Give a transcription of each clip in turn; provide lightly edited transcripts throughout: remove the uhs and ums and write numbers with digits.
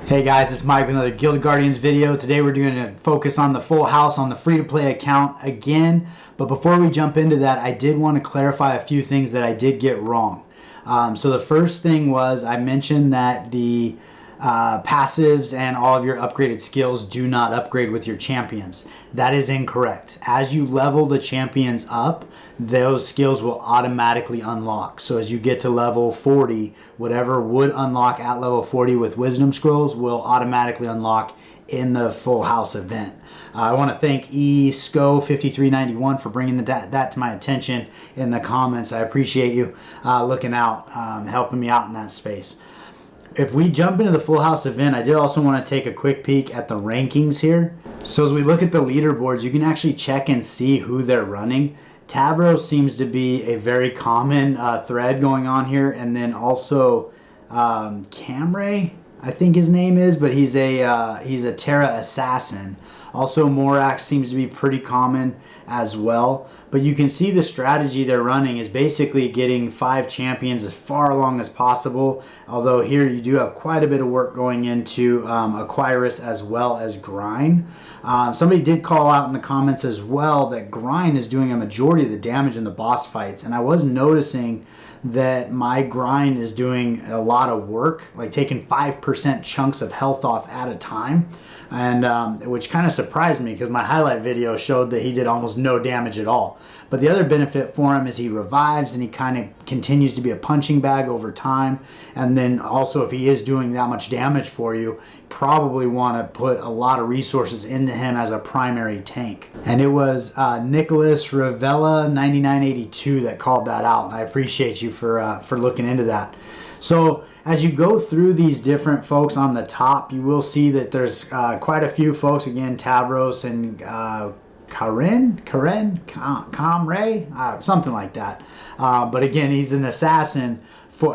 Hey guys, it's Mike with another Guild Guardians video. Today we're going to focus on the full house on the free-to-play account again. But before we jump into that, I did want to clarify a few things that I did get wrong. So the first thing was I mentioned that the passives and all of your upgraded skills do not upgrade with your champions. That is incorrect. As you level the champions up, those skills will automatically unlock. So as you get to level 40, whatever would unlock at level 40 with wisdom scrolls will automatically unlock in the full house event. I want to thank SOOO5391 for bringing that to my attention in the comments. I appreciate you looking out, helping me out in that space. If we jump into the full house event, I did also want to take a quick peek at the rankings here. So as we look at the leaderboards, you can actually check and see who they're running. Tavros seems to be a very common thread going on here, and then also Camray, I think his name is, but he's a Terra assassin. Also Morax seems to be pretty common as well. But you can see the strategy they're running is basically getting 5 champions as far along as possible. Although here you do have quite a bit of work going into Aquirus as well as Grind. Somebody did call out in the comments as well that Grind is doing a majority of the damage in the boss fights. And I was noticing that my Grind is doing a lot of work, like taking 5% chunks of health off at a time. And which kind of surprised me because my highlight video showed that he did almost no damage at all. But the other benefit for him is he revives and he kind of continues to be a punching bag over time. And then also if he is doing that much damage for you, probably want to put a lot of resources into him as a primary tank. And it was Nicholas Ravella 9982 that called that out, and I appreciate you for looking into that. So as you go through these different folks on the top, you will see that there's quite a few folks, again, Tavros and Camray, something like that. But again, he's an assassin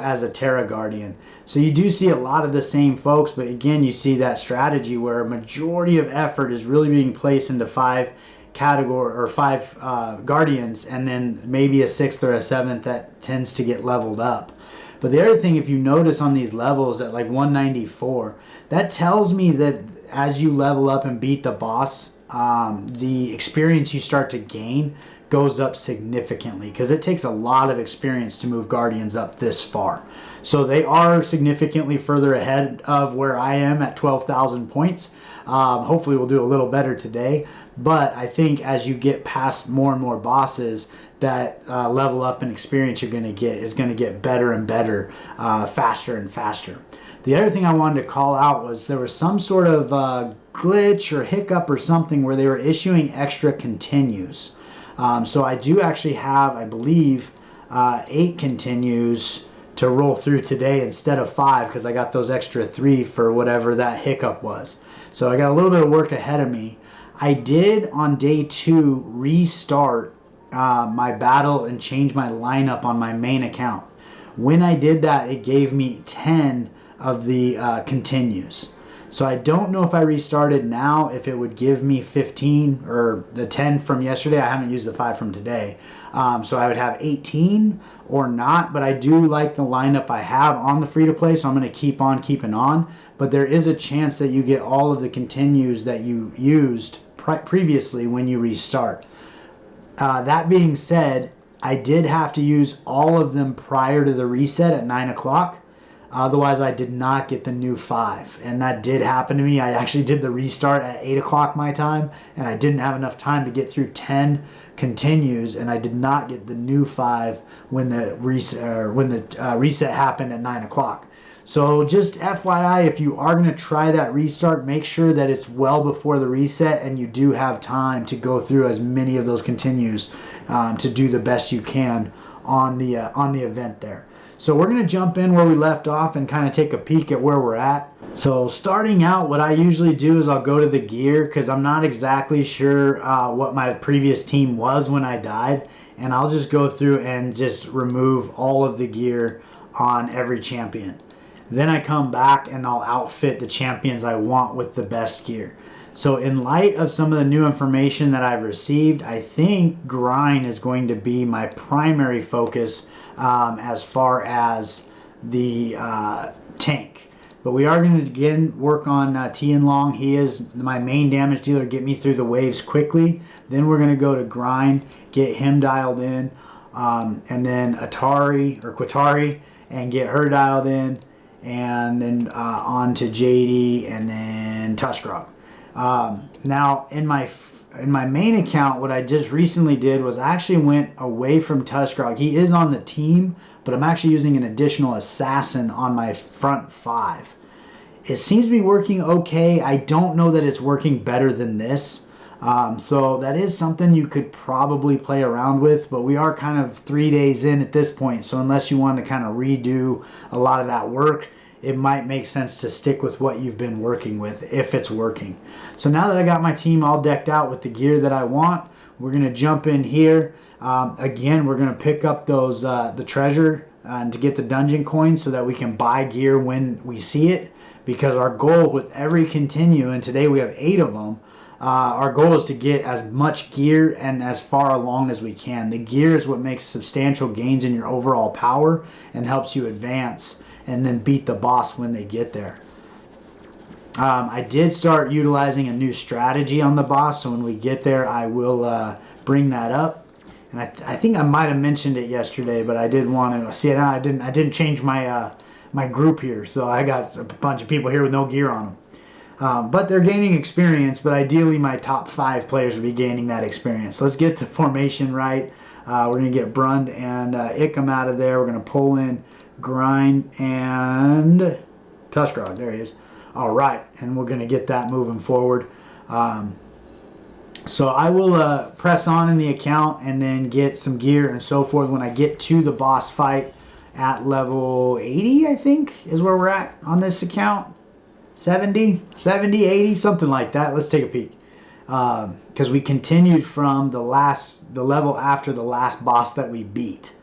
as a Terra Guardian. So you do see a lot of the same folks, but again, you see that strategy where a majority of effort is really being placed into 5 category or 5 Guardians, and then maybe a 6th or a 7th that tends to get leveled up. But the other thing, if you notice on these levels at like 194, that tells me that as you level up and beat the boss, the experience you start to gain goes up significantly because it takes a lot of experience to move Guardians up this far. So they are significantly further ahead of where I am at 12,000 points. Hopefully we'll do a little better today. But I think as you get past more and more bosses, that level up and experience you're going to get is going to get better and better, faster and faster. The other thing I wanted to call out was there was some sort of glitch or hiccup or something where they were issuing extra continues. So I do actually have, I believe, 8 continues to roll through today instead of 5 because I got those extra 3 for whatever that hiccup was. So I got a little bit of work ahead of me. I did on day 2 restart my battle and change my lineup on my main account. When I did that, it gave me 10 of the continues. So I don't know if I restarted now if it would give me 15 or the 10 from yesterday. I haven't used the 5 from today. So I would have 18 or not, but I do like the lineup I have on the free-to-play, so I'm going to keep on keeping on. But there is a chance that you get all of the continues that you used previously when you restart. That being said, I did have to use all of them prior to the reset at 9 o'clock. Otherwise, I did not get the new 5. And that did happen to me. I actually did the restart at 8 o'clock my time, and I didn't have enough time to get through 10 continues, and I did not get the new 5 when the reset happened at 9 o'clock. So just FYI, if you are going to try that restart, make sure that it's well before the reset and you do have time to go through as many of those continues to do the best you can on the event there. So we're going to jump in where we left off and kind of take a peek at where we're at. So starting out, what I usually do is I'll go to the gear because I'm not exactly sure what my previous team was when I died. And I'll just go through and just remove all of the gear on every champion. Then I come back and I'll outfit the champions I want with the best gear. So in light of some of the new information that I've received, I think Grind is going to be my primary focus as far as the tank. But we are going to again work on Tian Long. He is my main damage dealer. Get me through the waves quickly. Then we're going to go to Grind, get him dialed in, and then Qatari, and get her dialed in, and then on to Jadey, and then Tushgrog. Now in my main account, what I just recently did was I actually went away from Tushgrog. He is on the team, but I'm actually using an additional assassin on my front 5. It seems to be working okay. I don't know that it's working better than this. So that is something you could probably play around with, but we are kind of 3 days in at this point. So unless you want to kind of redo a lot of that work, it might make sense to stick with what you've been working with if it's working. So now that I got my team all decked out with the gear that I want, we're going to jump in here. Again, we're going to pick up those the treasure to get the dungeon coins so that we can buy gear when we see it. Because our goal with every continue, and today we have 8 of them, our goal is to get as much gear and as far along as we can. The gear is what makes substantial gains in your overall power and helps you advance and then beat the boss when they get there. I did start utilizing a new strategy on the boss, so when we get there I will bring that up. And I think I might have mentioned it yesterday, but I did want to see it. I didn't change my my group here, so I got a bunch of people here with no gear on them. But they're gaining experience, but ideally my top 5 players will be gaining that experience. So let's get the formation right. We're going to get Brund and Ickham out of there. We're going to pull in Grind and Tushgrog. There he is. All right, and we're going to get that moving forward. So I will press on in the account and then get some gear and so forth when I get to the boss fight at level 80, I think, is where we're at on this account. 70, 80, something like that. Let's take a peek. Because we continued from the level after the last boss that we beat.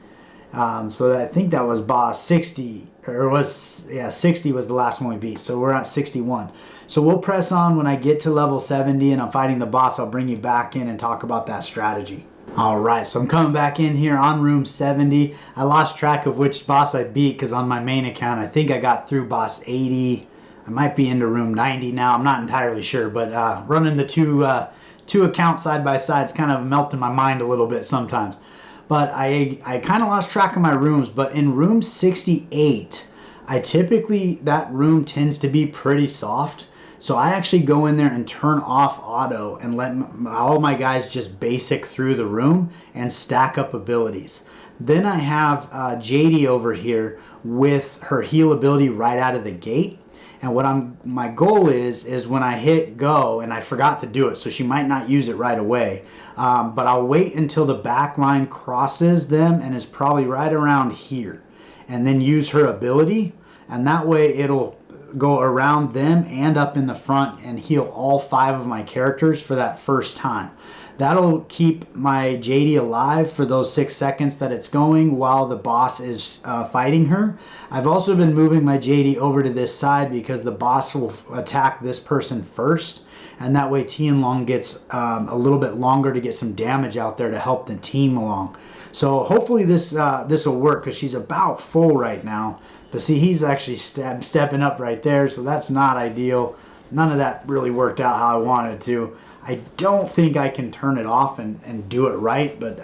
So I think that was boss 60, or was 60 was the last one we beat. So we're at 61. So we'll press on when I get to level 70 and I'm fighting the boss. I'll bring you back in and talk about that strategy. Alright, so I'm coming back in here on room 70. I lost track of which boss I beat because on my main account I think I got through boss 80. I might be into room 90 now. I'm not entirely sure, but running the two accounts side by side is kind of melting my mind a little bit sometimes. But I kind of lost track of my rooms. But in room 68, that room tends to be pretty soft. So I actually go in there and turn off auto and let all my guys just basic through the room and stack up abilities. Then I have Jadey over here with her heal ability right out of the gate. And what my goal is when I hit go, and I forgot to do it, so she might not use it right away, but I'll wait until the back line crosses them and is probably right around here, and then use her ability, and that way it'll go around them and up in the front and heal all 5 of my characters for that first time. That'll keep my Jadey alive for those 6 seconds that it's going while the boss is fighting her. I've also been moving my Jadey over to this side because the boss will attack this person first, and that way Tian Long gets a little bit longer to get some damage out there to help the team along. So hopefully this will work because she's about full right now. But see, he's actually stepping up right there, so that's not ideal. None of that really worked out how I wanted to. I don't think I can turn it off and do it right, but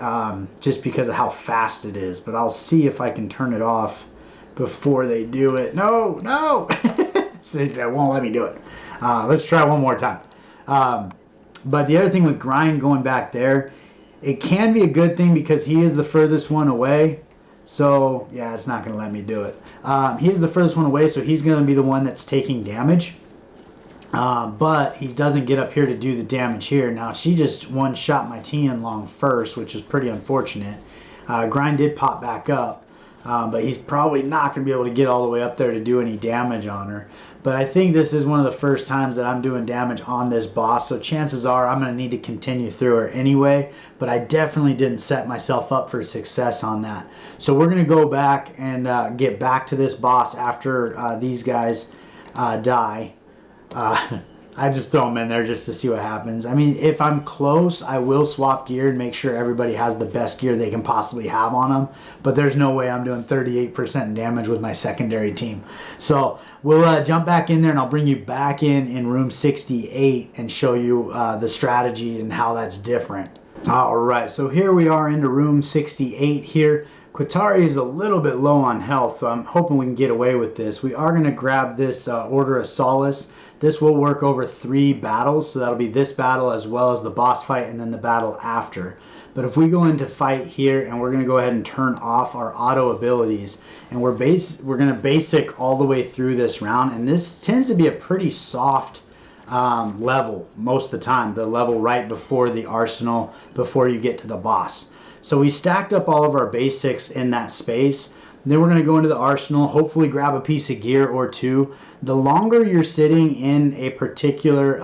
just because of how fast it is. But I'll see if I can turn it off before they do it. No! So it won't let me do it. Let's try one more time. But the other thing with Grind going back there, it can be a good thing because he is the furthest one away. So, yeah, it's not going to let me do it. He is the furthest one away, so he's going to be the one that's taking damage. But he doesn't get up here to do the damage here. Now, she just one-shot my Tian Long first, which is pretty unfortunate. Grind did pop back up, but he's probably not going to be able to get all the way up there to do any damage on her. But I think this is one of the first times that I'm doing damage on this boss, so chances are I'm going to need to continue through her anyway, but I definitely didn't set myself up for success on that. So we're going to go back and get back to this boss after these guys die. I just throw them in there just to see what happens. I mean, if I'm close, I will swap gear and make sure everybody has the best gear they can possibly have on them. But there's no way I'm doing 38% damage with my secondary team. So we'll jump back in there, and I'll bring you back in room 68 and show you the strategy and how that's different. All right, so here we are into room 68 here. Qatari is a little bit low on health, so I'm hoping we can get away with this. We are going to grab this Order of Solace. This will work over 3 battles, so that'll be this battle as well as the boss fight and then the battle after. But if we go into fight here, and we're going to go ahead and turn off our auto abilities, and we're going to basic all the way through this round, and this tends to be a pretty soft level most of the time, the level right before the arsenal, before you get to the boss. So we stacked up all of our basics in that space. Then we're going to go into the arsenal, hopefully grab a piece of gear or two. The longer you're sitting in a particular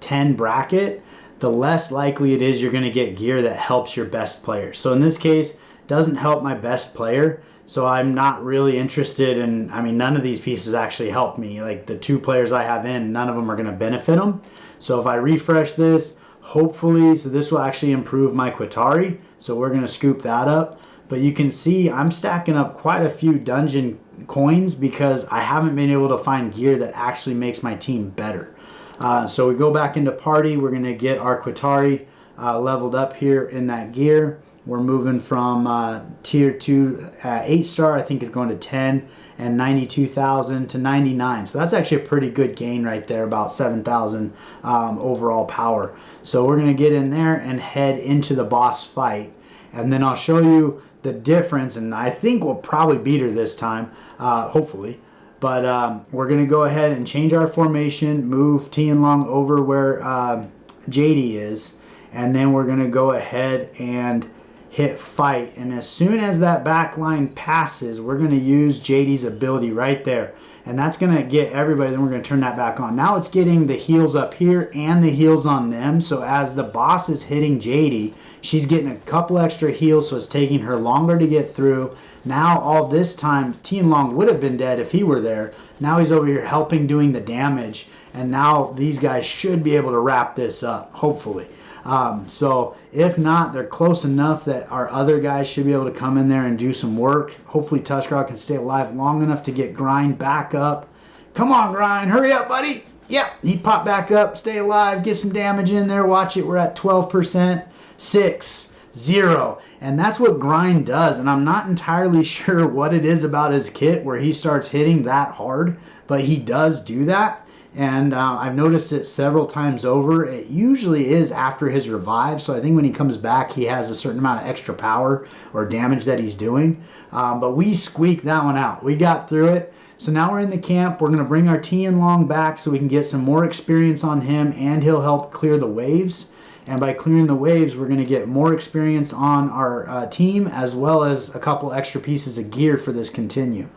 10 bracket, the less likely it is you're going to get gear that helps your best player. So in this case, it doesn't help my best player. So I'm not really interested in, I mean, none of these pieces actually help me. Like the 2 players I have in, none of them are going to benefit them. So if I refresh this, hopefully, so this will actually improve my Qatari. So we're going to scoop that up. But you can see I'm stacking up quite a few dungeon coins because I haven't been able to find gear that actually makes my team better. So we go back into party. We're going to get our Qatari leveled up here in that gear. We're moving from tier 2 8 star, I think it's going to 10 and 92,000 to 99. So that's actually a pretty good gain right there, about 7,000 overall power. So we're going to get in there and head into the boss fight. And then I'll show you the difference, and I think we'll probably beat her this time, hopefully. But we're going to go ahead and change our formation, move Tianlong over where Jadey is, and then we're going to go ahead and hit fight. And as soon as that back line passes, we're going to use Jadey's ability right there. And that's going to get everybody, then we're going to turn that back on. Now it's getting the heals up here and the heals on them. So as the boss is hitting Jadey, she's getting a couple extra heals, so it's taking her longer to get through. Now all this time, Tianlong would have been dead if he were there. Now he's over here helping doing the damage. And now these guys should be able to wrap this up, hopefully. So if not, they're close enough that our other guys should be able to come in there and do some work. Hopefully Tuskrock can stay alive long enough to get Grind back up. Come on, Grind. Hurry up, buddy. Yep, he popped back up. Stay alive. Get some damage in there. Watch it. We're at 12%. 6, 0. And that's what Grind does. And I'm not entirely sure what it is about his kit where he starts hitting that hard, but he does do that. And I've noticed it several times over. It usually is after his revive. So I think when he comes back, he has a certain amount of extra power or damage that he's doing. But we squeaked that one out. We got through it. So now we're in the camp. We're going to bring our Tianlong back so we can get some more experience on him. And he'll help clear the waves. And by clearing the waves, we're going to get more experience on our team, as well as a couple extra pieces of gear for this continue.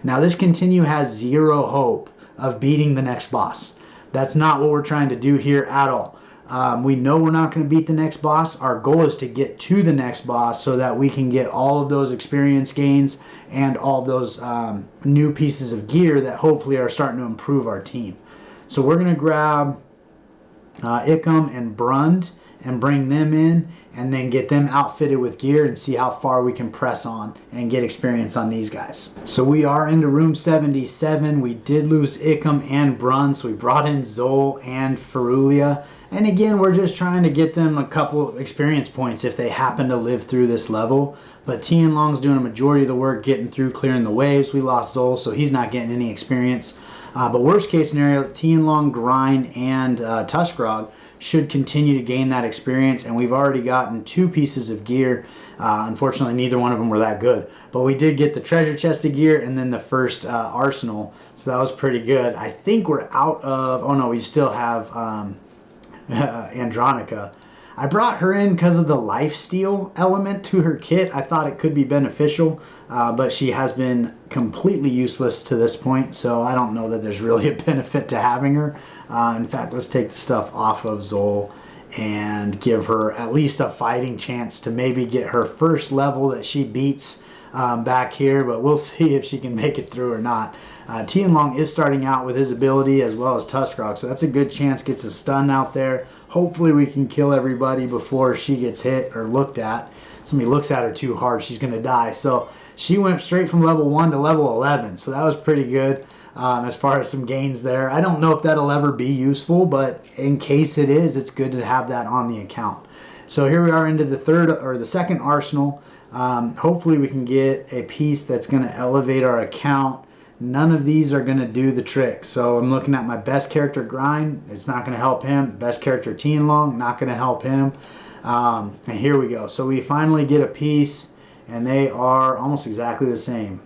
Now this continue has 0 hope of beating the next boss. That's not what we're trying to do here at all. We know we're not going to beat the next boss. Our goal is to get to the next boss so that we can get all of those experience gains and all of those new pieces of gear that hopefully are starting to improve our team. So we're going to grab Ickham and Brund and bring them in and then get them outfitted with gear and see how far we can press on and get experience on these guys. So we are into room 77. We did lose Ickham and Brund, so we brought in Zol and Ferulia. And again, we're just trying to get them a couple experience points if they happen to live through this level. But Tianlong's doing a majority of the work getting through, clearing the waves. We lost Zol, so he's not getting any experience. But worst case scenario, Tianlong, Grind, and Tuskrock should continue to gain that experience, and we've already gotten 2 pieces of gear. Unfortunately, neither one of them were that good, but we did get the treasure chest of gear and then the first arsenal, so that was pretty good. I think we're out of, oh no, we still have Andronica. I brought her in because of the lifesteal element to her kit. I thought it could be beneficial, but she has been completely useless to this point, so I don't know that there's really a benefit to having her. In fact, let's take the stuff off of Zol and give her at least a fighting chance to maybe get her first level that she beats back here, but we'll see if she can make it through or not. Tianlong is starting out with his ability as well as Tuskrog, so that's a good chance. Gets a stun out there. Hopefully we can kill everybody before she gets hit or looked at. Somebody looks at her too hard, she's going to die. So she went straight from level 1 to level 11, so that was pretty good as far as some gains there. I don't know if that'll ever be useful, but in case it is, it's good to have that on the account. So here we are into the second arsenal. Hopefully we can get a piece that's going to elevate our account. None of these are going to do the trick. So I'm looking at my best character Grind. It's not going to help him. Best character Tianlong, not going to help him. And here we go. So we finally get a piece, and they are almost exactly the same.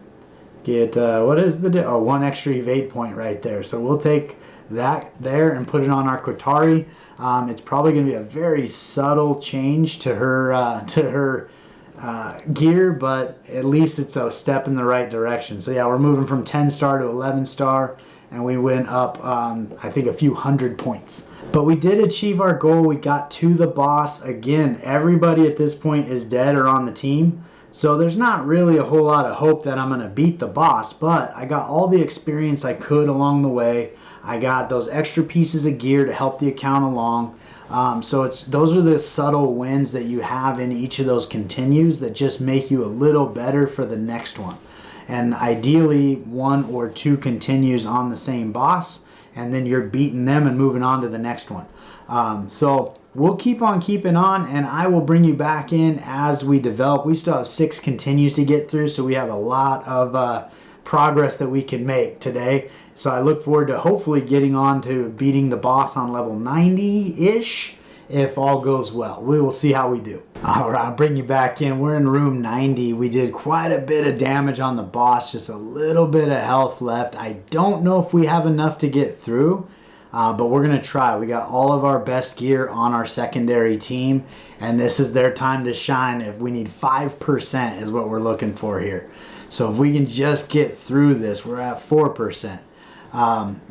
Get, what is the, one extra evade point right there. So we'll take that there and put it on our Qatari. It's probably going to be a very subtle change to her gear, but at least it's a step in the right direction. So yeah, we're moving from 10 star to 11 star, and we went up I think a few hundred points. But we did achieve our goal. We got to the boss. Again, everybody at this point is dead or on the team, so there's not really a whole lot of hope that I'm going to beat the boss, but I got all the experience I could along the way. I got those extra pieces of gear to help the account along. So those are the subtle wins that you have in each of those continues that just make you a little better for the next one. And ideally 1 or 2 continues on the same boss, and then you're beating them and moving on to the next one. So we'll keep on keeping on, and I will bring you back in as we develop. We still have 6 continues to get through, so we have a lot of progress that we can make today. So I look forward to hopefully getting on to beating the boss on level 90-ish if all goes well. We will see how we do. All right, I'll bring you back in. We're in room 90. We did quite a bit of damage on the boss, just a little bit of health left. I don't know if we have enough to get through, but we're going to try. We got all of our best gear on our secondary team, and this is their time to shine. If we need 5% is what we're looking for here. So if we can just get through this, we're at 4%.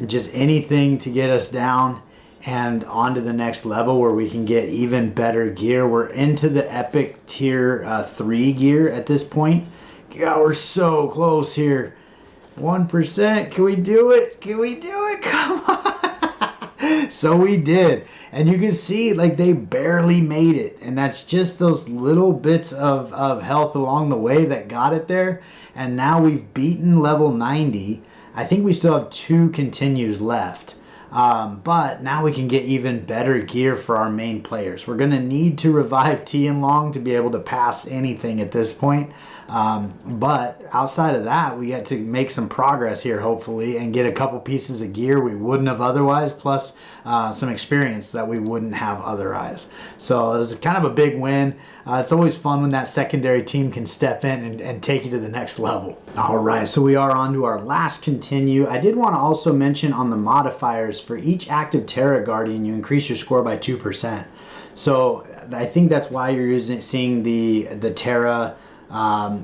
Just anything to get us down and onto the next level where we can get even better gear. We're into the epic tier 3 gear at this point. God, we're so close here. 1%. Can we do it? Can we do it? Come on. So we did. And you can see like they barely made it. And that's just those little bits of health along the way that got it there. And now we've beaten level 90. I think we still have 2 continues left. But now we can get even better gear for our main players. We're going to need to revive Tianlong to be able to pass anything at this point. But outside of that, we get to make some progress here, hopefully, and get a couple pieces of gear we wouldn't have otherwise, plus some experience that we wouldn't have otherwise. So it was kind of a big win. It's always fun when that secondary team can step in and take you to the next level. All right, so we are on to our last continue. I did want to also mention on the modifiers, for each active Terra Guardian, you increase your score by 2%. So I think that's why you're seeing the Terra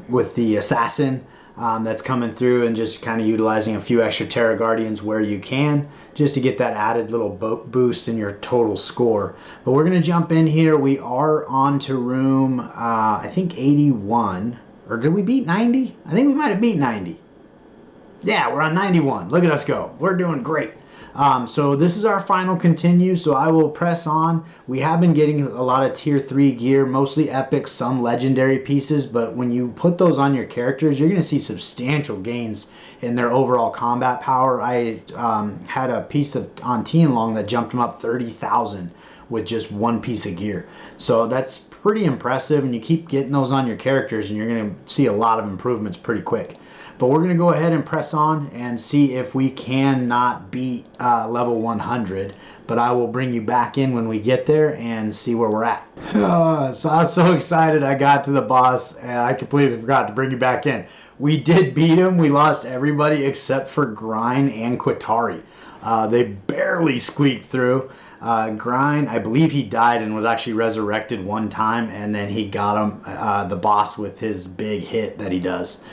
with the Assassin that's coming through, and just kind of utilizing a few extra Terra Guardians where you can, just to get that added little boost in your total score. But we're going to jump in here. We are on to room, I think 81. Or did we beat 90? I think we might have beat 90. Yeah, we're on 91. Look at us go. We're doing great. So this is our final continue, so I will press on. We have been getting a lot of tier 3 gear, mostly epic, some legendary pieces, but when you put those on your characters, you're going to see substantial gains in their overall combat power. I had a piece on Tianlong that jumped him up 30,000 with just 1 piece of gear. So that's pretty impressive, and you keep getting those on your characters and you're going to see a lot of improvements pretty quick. But we're going to go ahead and press on and see if we can not beat level 100. But I will bring you back in when we get there and see where we're at. So I was so excited I got to the boss, and I completely forgot to bring you back in. We did beat him. We lost everybody except for Grind and Qatari. They barely squeaked through. Grind, I believe he died and was actually resurrected one time, and then he got him, the boss, with his big hit that he does.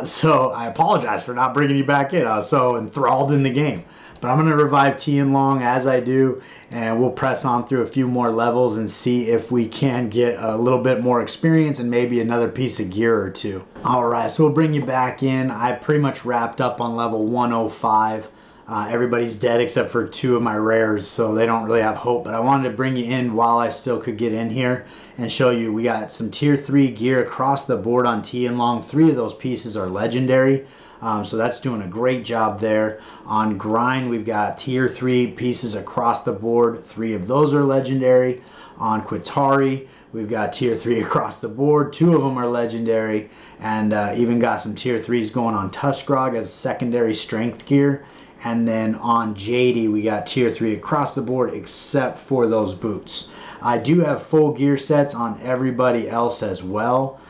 So I apologize for not bringing you back in. I was so enthralled in the game. But I'm going to revive Tian Long as I do, and we'll press on through a few more levels and see if we can get a little bit more experience and maybe another piece of gear or two. All right, so we'll bring you back in. I pretty much wrapped up on level 105. Everybody's dead except for 2 of my rares, so they don't really have hope. But I wanted to bring you in while I still could get in here and show you we got some tier 3 gear across the board on Tian Long. 3 of those pieces are legendary. So that's doing a great job there. On Grind, we've got tier 3 pieces across the board. 3 of those are legendary. On Qatari, we've got tier 3 across the board. 2 of them are legendary. And even got some tier 3s going on Tuskrog as secondary strength gear. And then on Jadey, we got tier 3 across the board except for those boots. I do have full gear sets on everybody else as well.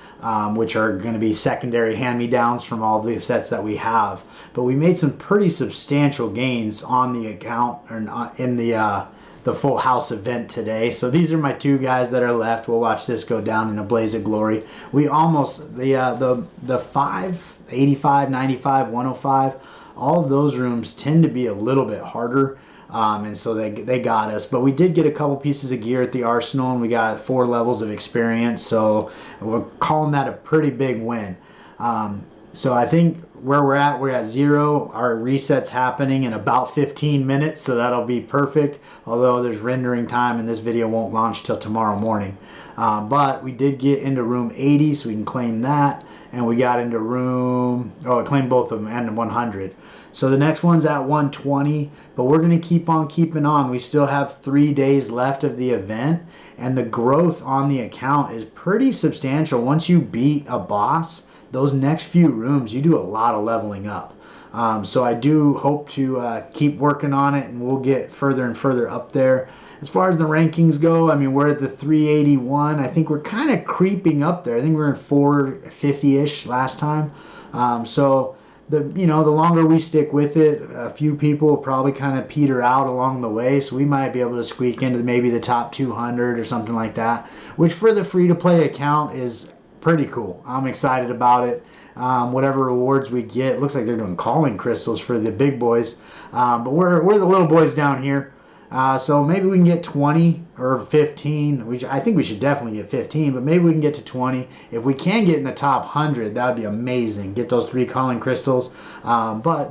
Which are going to be secondary hand-me-downs from all the sets that we have. But we made some pretty substantial gains on the account or in the Full House event today. So these are my 2 guys that are left. We'll watch this go down in a blaze of glory. We almost the 5, 85, 95, 105. All of those rooms tend to be a little bit harder. And so they got us, but we did get a couple pieces of gear at the arsenal, and we got 4 levels of experience, so we're calling that a pretty big win. So I think where we're at 0. Our reset's happening in about 15 minutes, so that'll be perfect, although there's rendering time and this video won't launch till tomorrow morning. But we did get into room 80, so we can claim that, and we got into room, I claimed both of them, and 100. So the next one's at 120, but we're going to keep on keeping on. We still have 3 days left of the event, and the growth on the account is pretty substantial. Once you beat a boss, those next few rooms, you do a lot of leveling up. So I do hope to keep working on it, and we'll get further and further up there. As far as the rankings go, I mean, we're at the 381. I think we're kind of creeping up there. I think we were in 450-ish last time. So the longer we stick with it, a few people will probably kind of peter out along the way, so we might be able to squeak into maybe the top 200 or something like that, which for the free-to-play account is pretty cool. I'm excited about it. Whatever rewards we get, looks like they're doing calling crystals for the big boys, but we're the little boys down here. So maybe we can get 20 or 15. I think we should definitely get 15, but maybe we can get to 20. If we can get in the top 100, that would be amazing. Get those 3 calling crystals. But,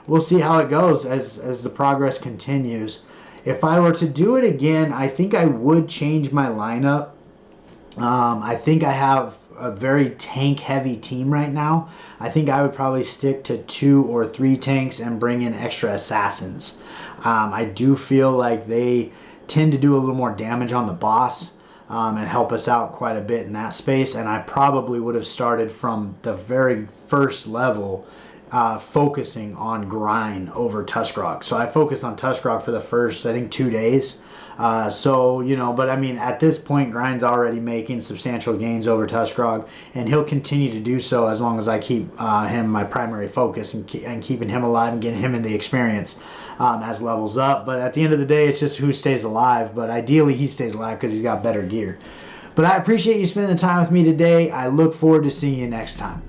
we'll see how it goes as the progress continues. If I were to do it again, I think I would change my lineup. I think I have a very tank-heavy team right now. I think I would probably stick to 2 or 3 tanks and bring in extra assassins. I do feel like they tend to do a little more damage on the boss and help us out quite a bit in that space. And I probably would have started from the very first level focusing on Grind over Tuskrog. So I focused on Tuskrog for the first, I think, 2 days. But I mean, at this point, Grind's already making substantial gains over Tuskrog, and he'll continue to do so as long as I keep him my primary focus and keeping him alive and getting him in the experience as levels up. But at the end of the day, it's just who stays alive. But ideally, he stays alive because he's got better gear. But I appreciate you spending the time with me today. I look forward to seeing you next time.